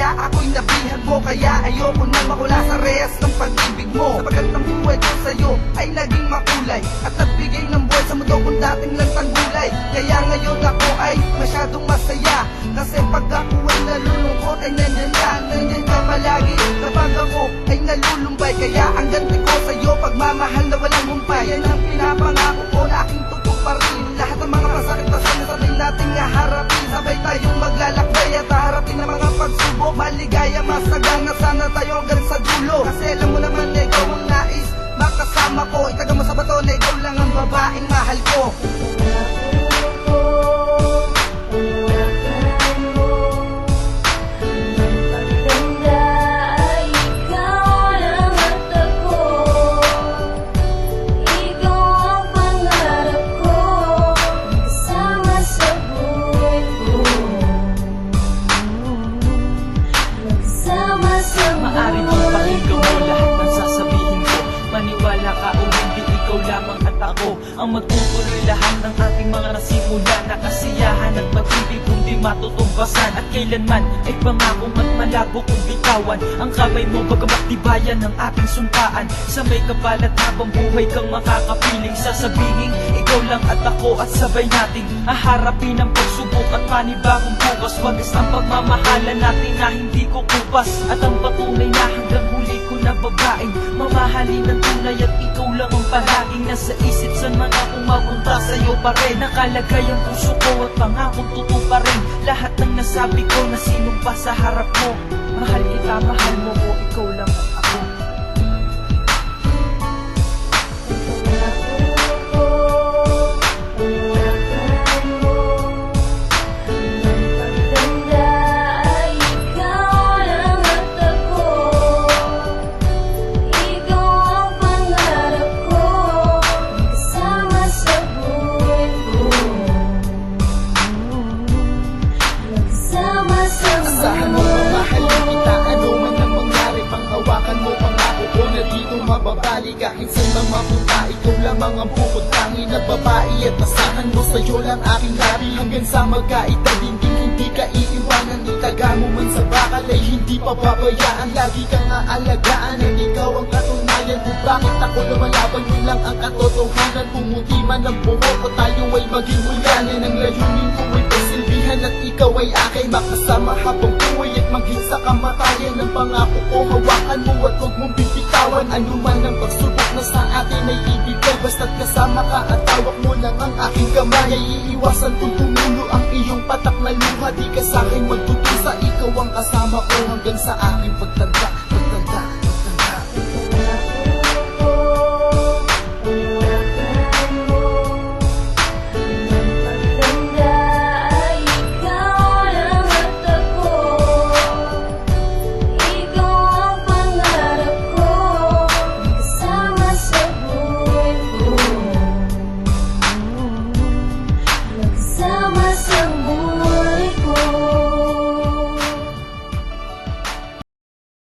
kaya ako'y nabihag mo. Kaya ayoko nang makula sa rehas ng pag-ibig mo, sapagkat ang buhay ko sa'yo ay naging makulay at nagbigay ng buhay sa mundo kung dating lang tanggulay. Kaya ngayon ako ay masyadong masaya, kasi pag ako ay nalulungkot ay nandyan ka palagi. Kapag ako ay nalulumbay, kaya ang ganti ko sa'yo pagmamahal na walang humpay. Yan ang pinapangako ko na aking tutuparin. Lahat ng mga masakit na sabay nating haharapin. Sabay tayong maglalakbay at haharapin ang mga pagsubok. Maligaya, masagana, sana tayo hanggang sa dulo. Kasi alam mo naman na ikaw ang nais makasama ko. Itaga mo sa bato na ikaw lang ang babaeng mahal ko. Maaari bang pakinggan mo lahat ng sasabihin ko? Maniwala ka o hindi, ikaw lamang at ako ang magtutuloy lahat ng ating mga nasimula na kasiyahan at pag-ibig kundi matutumbasan. At kailanman ay pangakong at malabo kong bitawan ang kamay mo, bagamat tibayan ng ating sumpaan. Sa may kapalat habang buhay kang makakapiling, sasabihin ikaw lang at ako, at sabay nating haharapin ang pagsubok at panibagong bukas. Wagas ang pagmamahalan natin na hindi ko kupas, at ang patunay na hanggang huli ko na babaeng mamahalin ng tunay. At ikaw lang ang palaging nasa isip, saan man ako mapunta sa'yo pa rin. Nakalagay ang puso ko at pangakong totoo pa rin. Lahat ng nasabi ko na sinumpa sa harap mo. Mahal kita, mahal mo ko, ikaw lang at ako. Asahan mo, mamahalin kita, ano man ang mangyari. Panghawakan mo, pangako ko na dito mababali. Kahit saan mang mapunta, ikaw lamang ang bukod tangi na babae. At asahan mo, sa'yo lang aking labi. Hanggang sa magkaitaginding, hindi ka iiwanan. Itaga mo man sa bakal ay hindi pababayaan. Lagi kang aalagaan at ikaw ang katunayan kung bakit ako lumalaban. Yun lang ang katotohanan. Pumuti man ang buhok ko, tayo ay maging ulanin. Ang layunin ko ay pasilbihan at ikaw ay aking makasama habang buhay at maging sa kamatayan. Ang pangako ko, hawakan mo at huwag mong bibitawan. Ano man ang pagsubok na sa atin ay ibigay, basta't kasama ka at tawak mo lang ang aking kamay. Ay iiwasan kung tumulo ang iyong patak na luha. Di ka sa'kin magtutusa, ikaw ang kasama ko hanggang sa aking pagtanda.